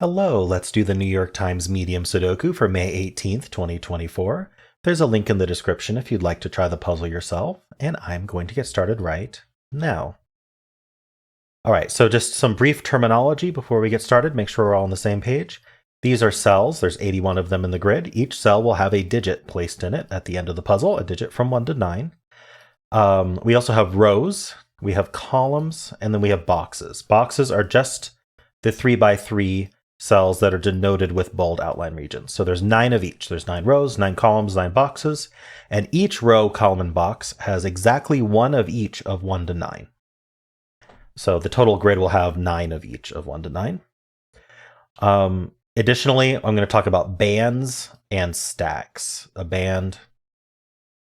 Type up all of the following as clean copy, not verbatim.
Hello, let's do the New York Times Medium Sudoku for May 18th, 2024. There's a link in the description if you'd like to try the puzzle yourself, and I'm going to get started right now. All right, so just some brief terminology before we get started, make sure we're all on the same page. These are cells, there's 81 of them in the grid. Each cell will have a digit placed in it at the end of the puzzle, a digit from 1 to 9. We also have rows, we have columns, and then we have boxes. Boxes are just the 3x3 cells that are denoted with bold outline regions. So there's 9 of each. There's 9 rows, 9 columns, 9 boxes, and each row, column, and box has exactly one of each of 1 to 9. So the total grid will have 9 of each of 1 to 9. Additionally, I'm going to talk about bands and stacks. A band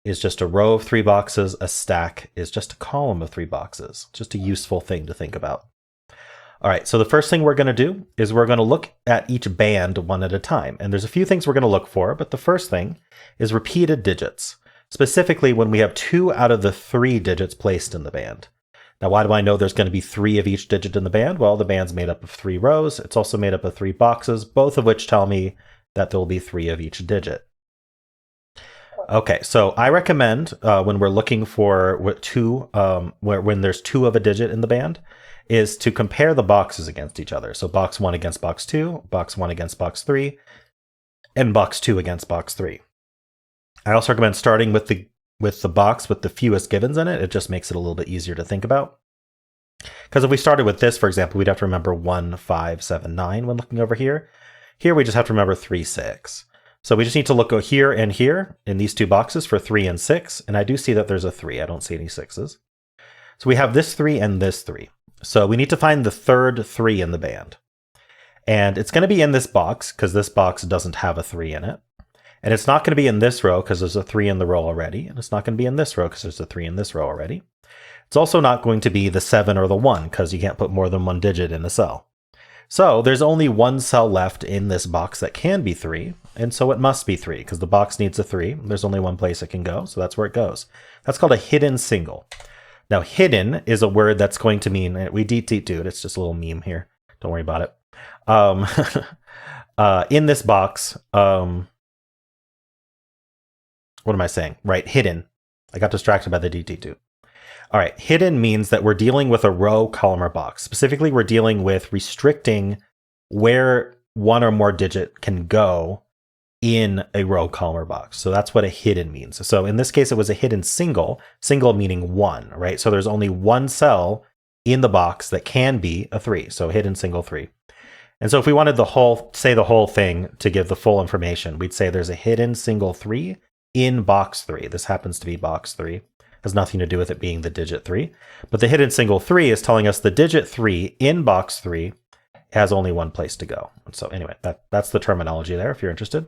is just a row of 3 boxes. A stack is just a column of 3 boxes. Just a useful thing to think about. All right, so the first thing we're going to do is we're going to look at each band one at a time. And there's a few things we're going to look for, but the first thing is repeated digits, specifically when we have 2 out of the 3 digits placed in the band. Now, why do I know there's going to be 3 of each digit in the band? Well, the band's made up of 3 rows. It's also made up of 3 boxes, both of which tell me that there will be 3 of each digit. Okay, so I recommend when we're looking for when there's 2 of a digit in the band, is to compare the boxes against each other. So box 1 against box 2, box 1 against box 3, and box 2 against box 3. I also recommend starting with the box with the fewest givens in it. It just makes it a little bit easier to think about. Because if we started with this, for example, we'd have to remember 1, 5, 7, 9 when looking over here. Here we just have to remember 3, 6. So we just need to look here and here in these 2 boxes for 3 and 6. And I do see that there's a 3. I don't see any 6s. So we have this 3 and this 3. So we need to find the third 3 in the band. And it's going to be in this box because this box doesn't have a 3 in it. And it's not going to be in this row because there's a 3 in the row already. And it's not going to be in this row because there's a 3 in this row already. It's also not going to be the 7 or the 1 because you can't put more than 1 digit in a cell. So there's only 1 cell left in this box that can be 3. And so it must be 3 because the box needs a 3. There's only 1 place it can go. So that's where it goes. That's called a hidden single. Now, hidden is a word that's going to mean, we do it, it's just a little meme here. Don't worry about it. In this box, what am I saying? Right, hidden. I got distracted by the DT2. All right, hidden means that we're dealing with a row, column, or box. Specifically, we're dealing with restricting where 1 or more digit can go in a row, column, or box. So that's what a hidden means. So in this case, it was a hidden single meaning 1, right? So there's only 1 cell in the box that can be a 3. So hidden single 3. And so if we wanted the whole thing to give the full information, we'd say there's a hidden single 3 in box 3. This happens to be box 3. Has nothing to do with it being the digit 3. But the hidden single 3 is telling us the digit 3 in box 3 has only 1 place to go. And so anyway, that's the terminology there if you're interested.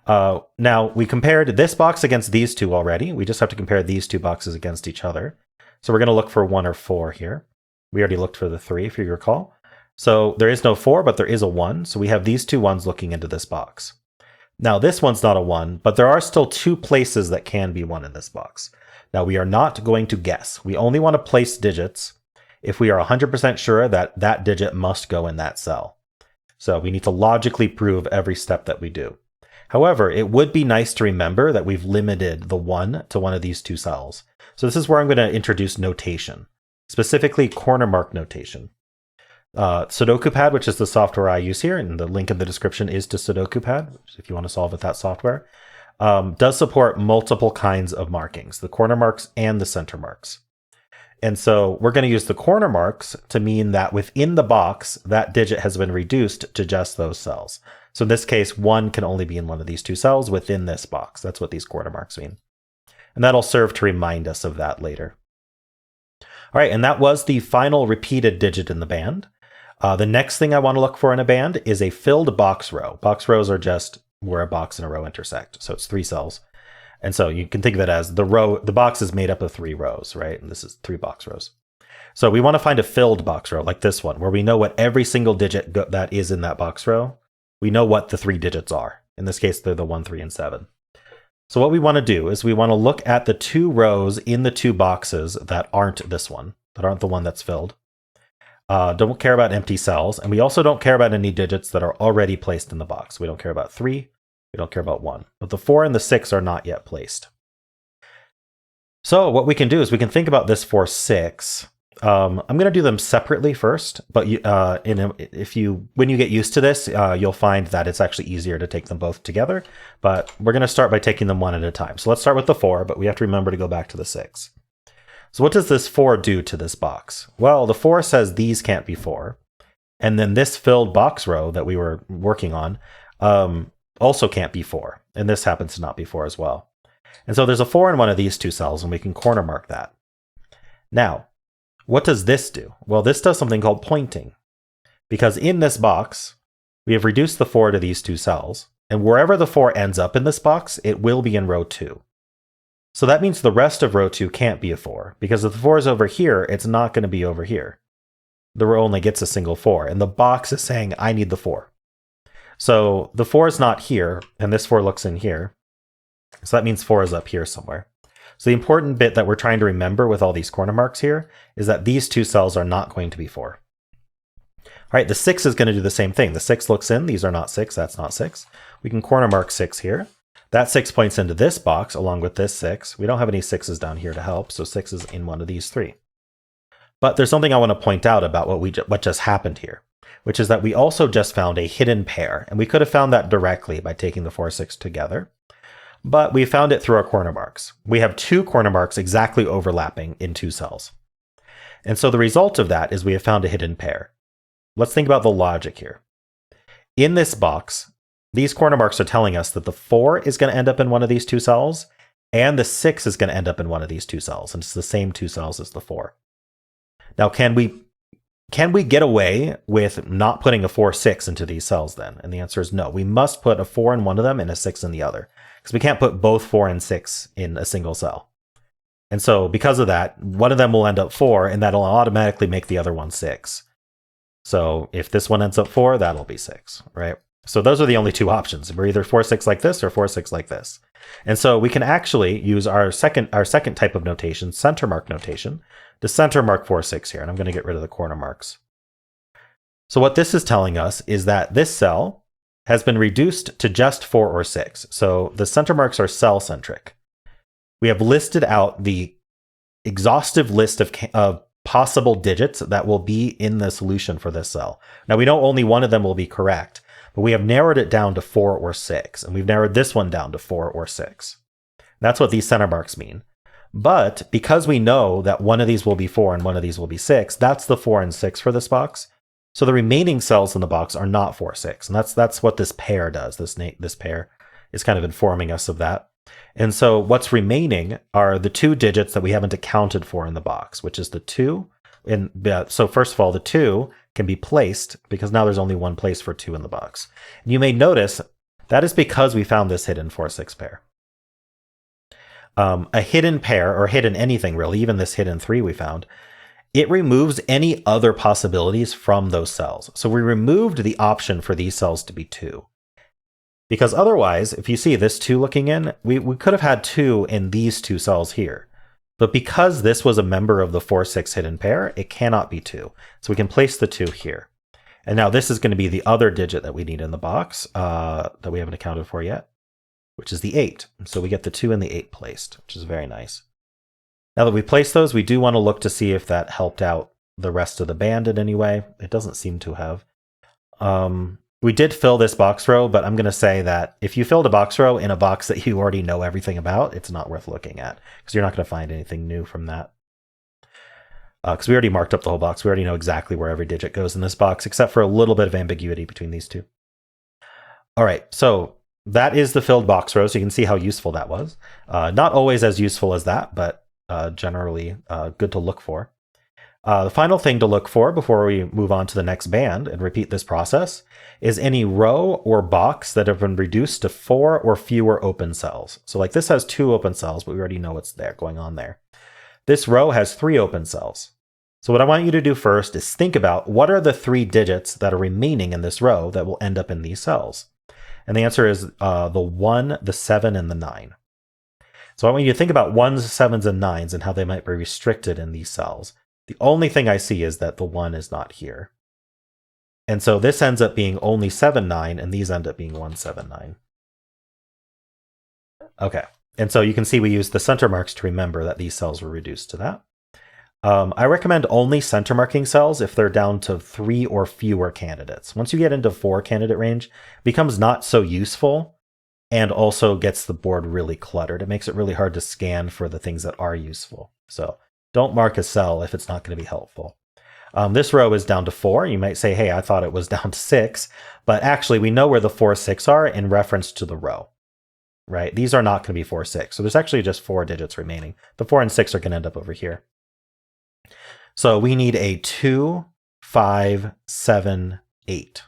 Now, we compared this box against these 2 already. We just have to compare these 2 boxes against each other. So we're going to look for 1 or 4 here. We already looked for the 3, if you recall. So there is no 4, but there is a 1. So we have these 2 1s looking into this box. Now, this one's not a 1, but there are still 2 places that can be 1 in this box. Now, we are not going to guess. We only want to place digits if we are 100% sure that that digit must go in that cell. So we need to logically prove every step that we do. However, it would be nice to remember that we've limited the 1 to one of these 2 cells. So this is where I'm going to introduce notation, specifically corner mark notation. Sudoku Pad, which is the software I use here, and the link in the description is to Sudoku Pad, if you want to solve with that software, does support multiple kinds of markings, the corner marks and the center marks. And so we're going to use the corner marks to mean that within the box, that digit has been reduced to just those cells. So in this case, 1 can only be in one of these 2 cells within this box. That's what these corner marks mean. And that'll serve to remind us of that later. All right, and that was the final repeated digit in the band. The next thing I want to look for in a band is a filled box row. Box rows are just where a box and a row intersect. So it's 3 cells. And so you can think of it as the box is made up of 3 rows, right? And this is 3 box rows. So we want to find a filled box row like this one, where we know what every single digit that is in that box row. We know what the 3 digits are. In this case, they're the 1, 3, and 7. So what we want to do is we want to look at the 2 rows in the 2 boxes that aren't this one, that aren't the one that's filled. Don't care about empty cells, and we also don't care about any digits that are already placed in the box. We don't care about 3, we don't care about 1, but the 4 and the 6 are not yet placed. So what we can do is we can think about this for 6. I'm going to do them separately first, but when you get used to this, you'll find that it's actually easier to take them both together. But we're going to start by taking them one at a time. So let's start with the 4, but we have to remember to go back to the 6. So what does this 4 do to this box? Well, the 4 says these can't be 4. And then this filled box row that we were working on also can't be 4. And this happens to not be 4 as well. And so there's a 4 in one of these two cells, and we can corner mark that. Now, what does this do? Well, this does something called pointing. Because in this box, we have reduced the 4 to these two cells. And wherever the 4 ends up in this box, it will be in row 2. So that means the rest of row 2 can't be a 4, because if the 4 is over here, it's not going to be over here. The row only gets a single 4, and the box is saying, I need the 4. So the 4 is not here, and this 4 looks in here. So that means 4 is up here somewhere. So the important bit that we're trying to remember with all these corner marks here is that these two cells are not going to be 4. All right, the 6 is going to do the same thing. The 6 looks in, these are not 6, that's not 6. We can corner mark 6 here. That 6 points into this box along with this 6. We don't have any 6s down here to help, so 6 is in one of these 3. But there's something I want to point out about what just happened here, which is that we also just found a hidden pair, and we could have found that directly by taking the 4, 6 together. But we found it through our corner marks. We have 2 corner marks exactly overlapping in 2 cells. And so the result of that is we have found a hidden pair. Let's think about the logic here. In this box, these corner marks are telling us that the 4 is going to end up in one of these 2 cells, and the 6 is going to end up in one of these 2 cells, and it's the same 2 cells as the 4. Now, can we get away with not putting a 4, 6 into these cells then? And the answer is no. We must put a 4 in one of them and a 6 in the other, because we can't put both 4 and 6 in a single cell. And so because of that, one of them will end up 4, and that'll automatically make the other one 6. So if this one ends up 4, that'll be 6, right? So those are the only 2 options. We're either 4, 6 like this or 4, 6 like this. And so we can actually use our second type of notation, center mark notation, to center mark 4, 6 here. And I'm going to get rid of the corner marks. So what this is telling us is that this cell has been reduced to just 4 or 6. So the center marks are cell centric. We have listed out the exhaustive list of possible digits that will be in the solution for this cell. Now we know only one of them will be correct, but we have narrowed it down to 4 or 6, and we've narrowed this one down to 4 or 6. That's what these center marks mean. But because we know that one of these will be 4 and one of these will be 6, that's the 4 and 6 for this box. So the remaining cells in the box are not 4, 6, and that's what this pair does. This pair is kind of informing us of that. And so what's remaining are the 2 digits that we haven't accounted for in the box, which is the 2. And so first of all, the 2 can be placed because now there's only one place for 2 in the box. And you may notice that is because we found this hidden 4, 6 pair. A hidden pair, or hidden anything really, even this hidden 3 we found, it removes any other possibilities from those cells. So we removed the option for these cells to be 2. Because otherwise, if you see this 2 looking in, we could have had 2 in these 2 cells here. But because this was a member of the 4, 6 hidden pair, it cannot be 2. So we can place the 2 here. And now this is going to be the other digit that we need in the box that we haven't accounted for yet, which is the 8. So we get the 2 and the 8 placed, which is very nice. Now that we placed those, we do want to look to see if that helped out the rest of the band in any way. It doesn't seem to have. We did fill this box row, but I'm going to say that if you filled a box row in a box that you already know everything about, it's not worth looking at because you're not going to find anything new from that. Because we already marked up the whole box. We already know exactly where every digit goes in this box, except for a little bit of ambiguity between these 2. All right, so that is the filled box row, so you can see how useful that was. Not always as useful as that, but generally good to look for. The final thing to look for before we move on to the next band and repeat this process is any row or box that have been reduced to 4 or fewer open cells. So like this has 2 open cells, but we already know what's there going on there. This row has 3 open cells. So what I want you to do first is think about what are the 3 digits that are remaining in this row that will end up in these cells. And the answer is the 1, the 7, and the 9. So I want you to think about 1s, 7s, and 9s and how they might be restricted in these cells. The only thing I see is that the 1 is not here. And so this ends up being only 7, 9, and these end up being 1, 7, 9. Okay, and so you can see we use the center marks to remember that these cells were reduced to that. I recommend only center marking cells if they're down to 3 or fewer candidates. Once you get into 4 candidate range, it becomes not so useful and also gets the board really cluttered. It makes it really hard to scan for the things that are useful. So don't mark a cell if it's not going to be helpful. This row is down to 4. You might say, hey, I thought it was down to 6, but actually we know where the 4, 6 are in reference to the row, right? These are not going to be 4, 6. So there's actually just 4 digits remaining. The 4 and 6 are going to end up over here. So we need a 2, 5, 7, 8.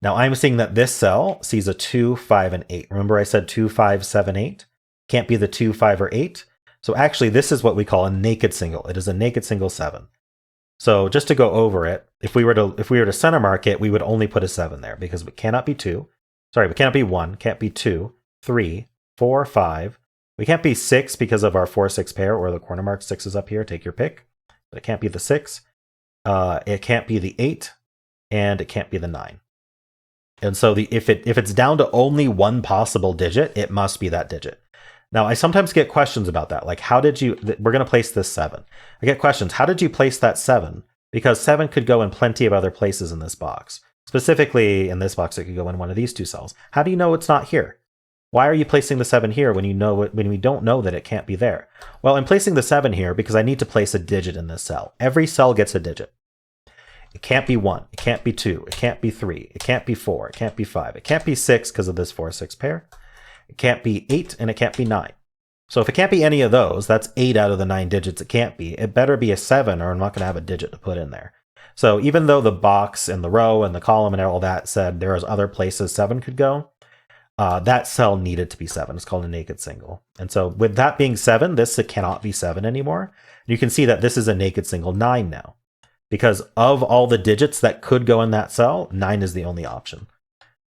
Now I'm seeing that this cell sees a 2, 5, and 8. Remember I said 2, 5, 7, 8? Can't be the 2, 5, or 8. So actually this is what we call a naked single. It is a naked single 7. So just to go over it, if we were to center mark it, we would only put a 7 there because it cannot be 2. Sorry, it cannot be 1, can't be 2, 3, 4, 5. We can't be 6 because of our 4, 6 pair, or the corner mark 6 is up here. Take your pick. But it can't be the 6. It can't be the 8, and it can't be the 9. And so if it's down to only one possible digit, it must be that digit. Now, I sometimes get questions about that. Like, how did you, we're going to place this 7. I get questions. How did you place that 7? Because 7 could go in plenty of other places in this box. Specifically, in this box, it could go in one of these 2 cells. How do you know it's not here? Why are you placing the 7 here when we don't know that it can't be there? Well, I'm placing the 7 here because I need to place a digit in this cell. Every cell gets a digit. It can't be 1. It can't be 2. It can't be 3. It can't be 4. It can't be 5. It can't be 6 because of this 4, 6 pair. It can't be 8, and it can't be 9. So if it can't be any of those, that's 8 out of the 9 digits it can't be. It better be a 7 or I'm not going to have a digit to put in there. So even though the box and the row and the column and all that said there was other places 7 could go, that cell needed to be 7. It's called a naked single. And so with that being 7, this cannot be 7 anymore. You can see that this is a naked single 9 now. Because of all the digits that could go in that cell, 9 is the only option.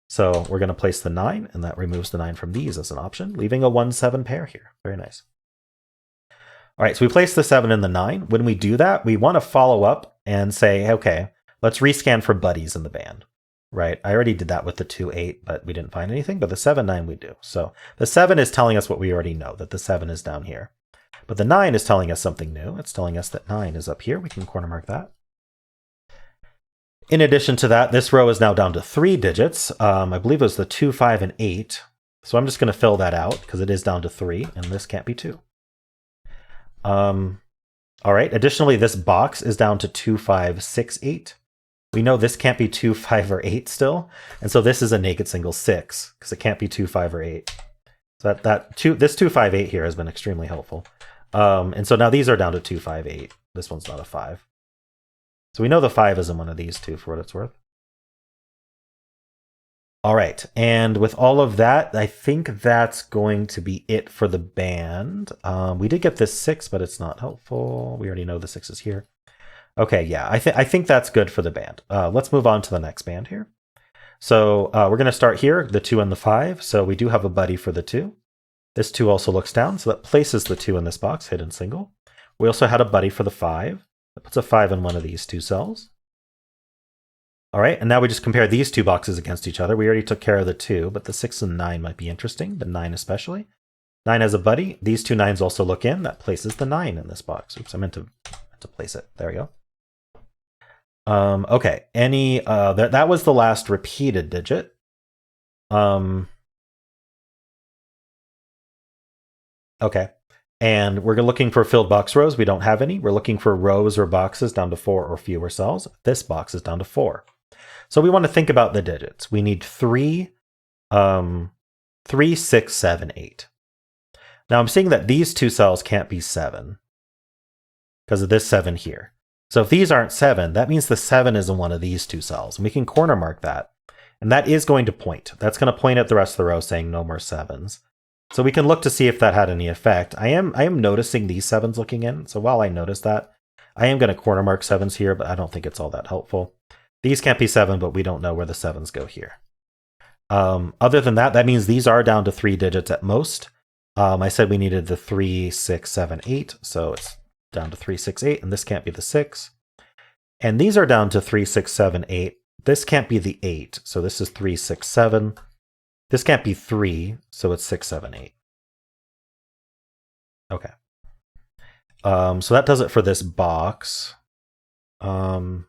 So we're going to place the 9, and that removes the 9 from these as an option, leaving a 1, 7 pair here. Very nice. All right, so we place the 7 and the 9. When we do that, we want to follow up and say, okay, let's rescan for buddies in the band. Right, I already did that with the 2, 8, but we didn't find anything. But the 7, 9 we do. So the 7 is telling us what we already know, that the 7 is down here. But the 9 is telling us something new. It's telling us that 9 is up here. We can corner mark that. In addition to that, this row is now down to 3 digits. I believe it was the 2, 5, and 8. So I'm just going to fill that out because it is down to 3, and this can't be 2. All right, additionally, this box is down to 2, 5, 6, 8. We know this can't be 2, 5, or 8 still, and so this is a naked single 6 because it can't be 2, 5, or 8. So this 2, 5, 8 here has been extremely helpful. And so now these are down to 2, 5, 8. This one's not a 5. So we know the 5 isn't one of these 2 for what it's worth. All right, and with all of that, I think that's going to be it for the band. We did get this 6, but it's not helpful. We already know the 6 is here. Okay, yeah, I think that's good for the band. Let's move on to the next band here. So we're going to start here, the 2 and the 5. So we do have a buddy for the 2. This 2 also looks down, so that places the 2 in this box, hidden single. We also had a buddy for the 5. That puts a 5 in one of these 2 cells. All right, and now we just compare these 2 boxes against each other. We already took care of the 2, but the 6 and 9 might be interesting, the 9 especially. 9 has a buddy. These 2 9s also look in. That places the 9 in this box. Oops, I meant to place it. There we go. Okay, that was the last repeated digit. Okay. And we're looking for filled box rows. We don't have any. We're looking for rows or boxes down to 4 or fewer cells. This box is down to 4. So we want to think about the digits. We need 3, 6, 7, 8. Now I'm seeing that these 2 cells can't be 7 because of this 7 here. So if these aren't 7, that means the 7 is in one of these 2 cells. And we can corner mark that. And that is going to point. That's going to point at the rest of the row saying no more 7s. So we can look to see if that had any effect. I am noticing these 7s looking in. So while I notice that, I am going to corner mark 7s here, but I don't think it's all that helpful. These can't be 7, but we don't know where the 7s go here. Other than that, that means these are down to 3 digits at most. I said we needed the 3, 6, 7, 8. So it's down to 3, 6, 8, and this can't be the 6. And these are down to 3, 6, 7, 8. This can't be the 8, so this is 3, 6, 7. This can't be 3, so it's 6, 7, 8. Okay. So that does it for this box. No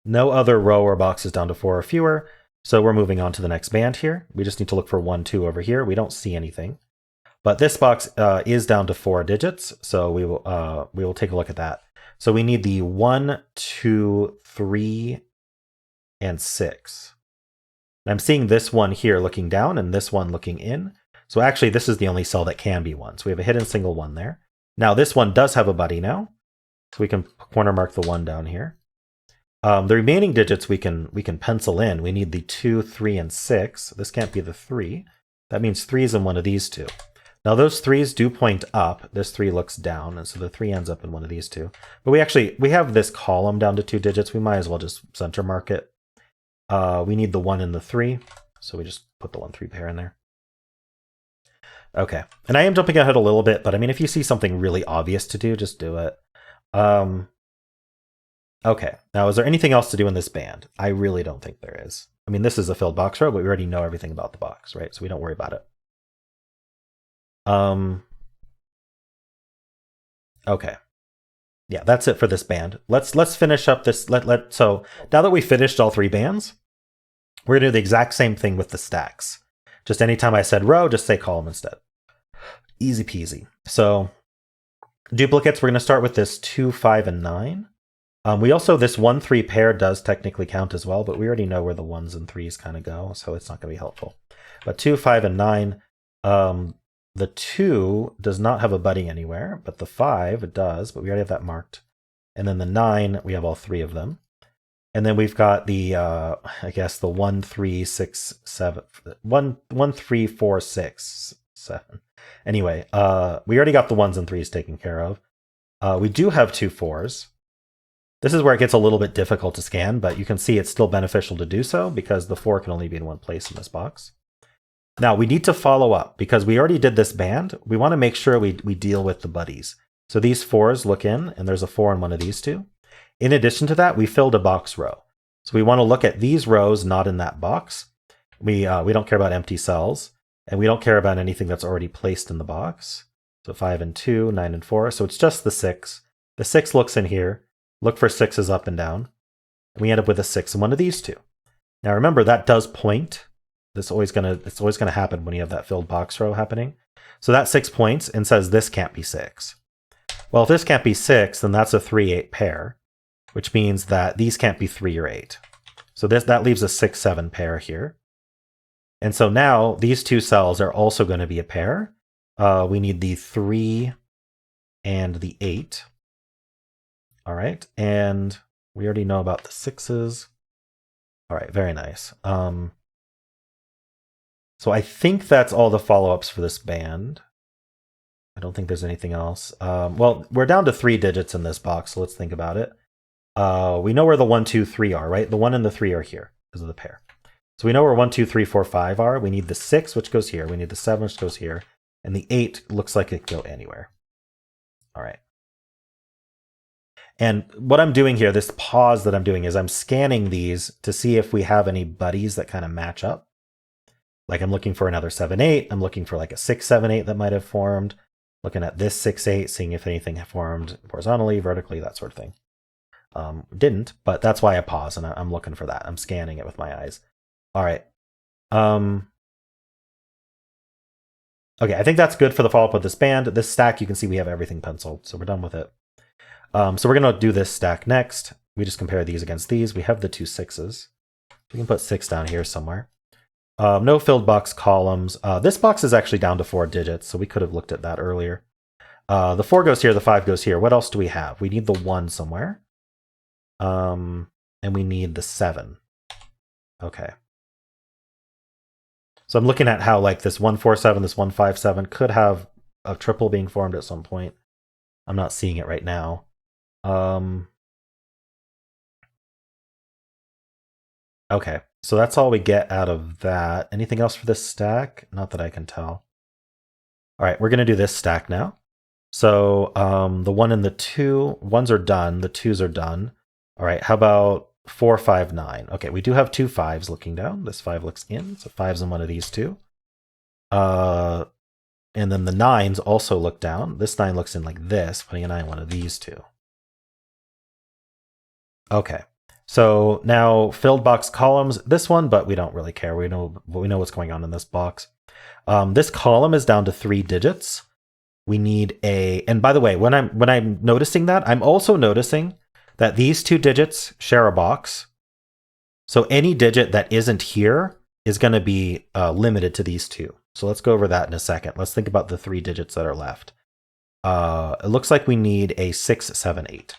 other row or boxes down to 4 or fewer. So we're moving on to the next band here. We just need to look for 1, 2 over here. We don't see anything. But this box is down to 4 digits, so we will take a look at that. So we need the 1, 2, 3, and 6. And I'm seeing this one here looking down and this one looking in. So actually, this is the only cell that can be 1. So we have a hidden single 1 there. Now this one does have a buddy now, so we can corner mark the 1 down here. The remaining digits we can pencil in. We need the 2, 3, and 6. This can't be the 3. That means 3 is in one of these two. Now those 3s do point up. This 3 looks down, and so the 3 ends up in one of these two. But we have this column down to 2 digits. We might as well just center mark it. We need the 1 and the 3, so we just put the 1, 3 pair in there. Okay, and I am jumping ahead a little bit, but I mean, if you see something really obvious to do, just do it. Okay, now is there anything else to do in this band? I really don't think there is. I mean, this is a filled box row, but we already know everything about the box, right? So we don't worry about it. Okay. Yeah, that's it for this band. Let's finish up this. So now that we finished all 3 bands, we're gonna do the exact same thing with the stacks. Just anytime I said row, just say column instead. Easy peasy. So duplicates, we're gonna start with this 2, 5, and 9. We also, this 1, 3 pair does technically count as well, but we already know where the 1s and 3s kind of go, so it's not gonna be helpful. But 2, 5, and 9, the 2 does not have a buddy anywhere, but the 5 it does, but we already have that marked. And then the 9, we have all 3 of them. And then we've got the, I guess the 1, 3, 6, 7, 1, 3, 4, 6, 7. Anyway, we already got the 1s and 3s taken care of. We do have 2 4s. This is where it gets a little bit difficult to scan, but you can see it's still beneficial to do so because the 4 can only be in one place in this box. Now we need to follow up because we already did this band. We want to make sure we deal with the buddies. So these 4s look in, and there's a 4 in one of these two. In addition to that, we filled a box row. So we want to look at these rows not in that box. We don't care about empty cells, and we don't care about anything that's already placed in the box. So 5 and 2, 9 and 4. So it's just the 6. The 6 looks in here. Look for 6s up and down. And we end up with a 6 in one of these two. Now remember, that does point. It's always gonna happen when you have that filled box row happening. So that 6 points and says this can't be 6. Well, if this can't be 6, then that's a 3, 8 pair, which means that these can't be 3 or 8. So that leaves a 6, 7 pair here. And so now these 2 cells are also going to be a pair. We need the 3 and the 8. All right, and we already know about the 6s. All right, very nice. So I think that's all the follow-ups for this band. I don't think there's anything else. Well, we're down to 3 digits in this box, so let's think about it. We know where the 1, 2, 3 are, right? The 1 and the 3 are here because of the pair. So we know where 1, 2, 3, 4, 5 are. We need the 6, which goes here. We need the 7, which goes here. And the 8 looks like it can go anywhere. All right. And what I'm doing here, this pause that I'm doing, is I'm scanning these to see if we have any buddies that kind of match up. Like I'm looking for another 7, 8. I'm looking for like a 6, 7, 8 that might have formed. Looking at this 6, 8, seeing if anything formed horizontally, vertically, that sort of thing. Didn't, but that's why I pause and I'm looking for that. I'm scanning it with my eyes. All right. Okay, I think that's good for the follow-up of this band. This stack, you can see we have everything penciled, so we're done with it. So we're going to do this stack next. We just compare these against these. We have the 2 6s. We can put 6 down here somewhere. No filled box columns. This box is actually down to 4 digits, so we could have looked at that earlier. The 4 goes here, the 5 goes here. What else do we have? We need the 1 somewhere. And we need the 7. Okay. So I'm looking at how like this 1, 4, 7, this 1, 5, 7 could have a triple being formed at some point. I'm not seeing it right now. Okay, so that's all we get out of that. Anything else for this stack? Not that I can tell. All right, we're going to do this stack now. So the 1 and the 2, 1s are done, the 2s are done. All right, how about 4, 5, 9? Okay, we do have 2 5s looking down. This 5 looks in, so 5's in one of these two. And then the 9s also look down. This 9 looks in like this, putting an eye in one of these two. Okay, so now filled box columns, this one, but we don't really care. We know what's going on in this box. This column is down to 3 digits. We need and by the way, when I'm noticing that, I'm also noticing that these 2 digits share a box. So any digit that isn't here is going to be limited to these 2. So let's go over that in a second. Let's think about the 3 digits that are left. It looks like we need a 6, 7, 8.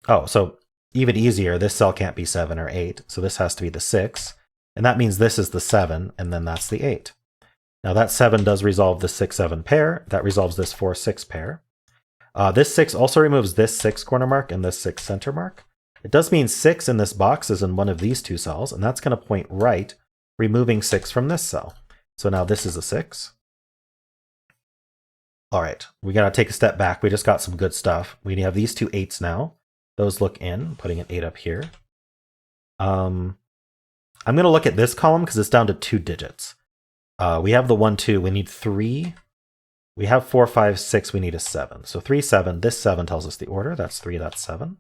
Oh, so even easier, this cell can't be 7 or 8, so this has to be the 6. And that means this is the 7, and then that's the 8. Now that 7 does resolve the 6, 7 pair. That resolves this 4, 6 pair. This 6 also removes this 6 corner mark and this 6 center mark. It does mean 6 in this box is in one of these 2 cells, and that's going to point right, removing 6 from this cell. So now this is a 6. All right, we got to take a step back. We just got some good stuff. We have these 2 8s now. Those look in, putting an 8 up here. I'm going to look at this column because it's down to 2 digits. We have the 1, 2. We need 3. We have 4, 5, 6. We need a 7. So 3, 7. This 7 tells us the order. That's 3. That's 7.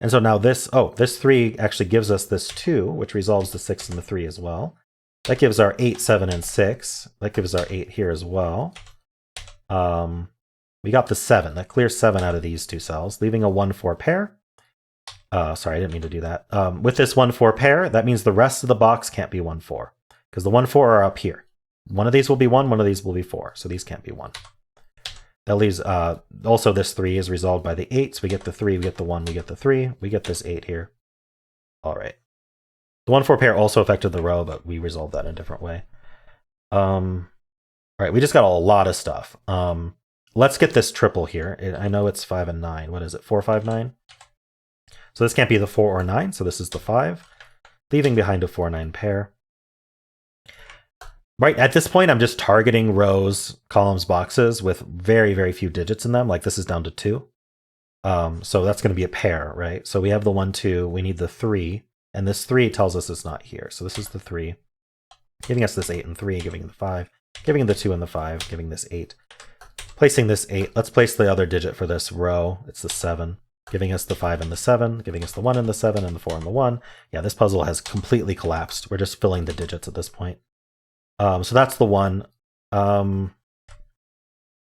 And so now this 3 actually gives us this 2, which resolves the 6 and the 3 as well. That gives our 8, 7, and 6. That gives our 8 here as well. We got the 7. That clears 7 out of these 2 cells, leaving a 1, 4 pair. Sorry, I didn't mean to do that. With this 1, 4 pair, that means the rest of the box can't be 1, 4, because the 1, 4 are up here. One of these will be 1, one of these will be 4, so these can't be 1. That leaves, also this 3 is resolved by the 8, so we get the 3, we get the 1, we get the 3, we get this 8 here. All right. The 1, 4 pair also affected the row, but we resolved that in a different way. All right, we just got a lot of stuff. Let's get this triple here. I know it's 5 and 9. What is it, 4, 5, 9? So this can't be the 4 or 9, so this is the 5, leaving behind a 4, 9 pair. Right, at this point, I'm just targeting rows, columns, boxes with very, very few digits in them. Like this is down to 2. So that's going to be a pair, right? So we have the 1, 2, we need the 3, and this 3 tells us it's not here. So this is the 3, giving us this 8 and 3, giving the 5, giving the 2 and the 5, giving this 8. Placing this 8, let's place the other digit for this row. It's the 7, giving us the 5 and the 7, giving us the 1 and the 7 and the 4 and the 1. Yeah, this puzzle has completely collapsed. We're just filling the digits at this point. So that's the 1.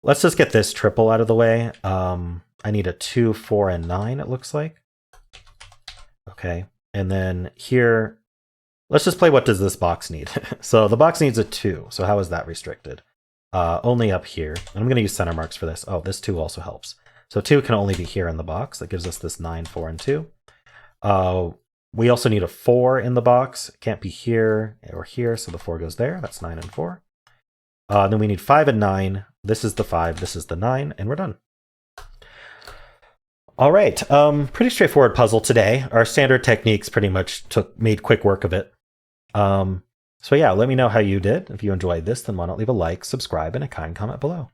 Let's just get this triple out of the way. I need a 2, 4, and 9, it looks like. Okay, and then here, let's just play what does this box need. So the box needs a 2, so how is that restricted? Only up here. And I'm going to use center marks for this. Oh, this 2 also helps. So 2 can only be here in the box. That gives us this 9, 4, and 2. We also need a 4 in the box. It can't be here or here, so the 4 goes there. That's 9 and 4. Then we need 5 and 9. This is the 5, this is the 9, and we're done. All right, pretty straightforward puzzle today. Our standard techniques pretty much made quick work of it. So yeah, let me know how you did. If you enjoyed this, then why not leave a like, subscribe, and a kind comment below.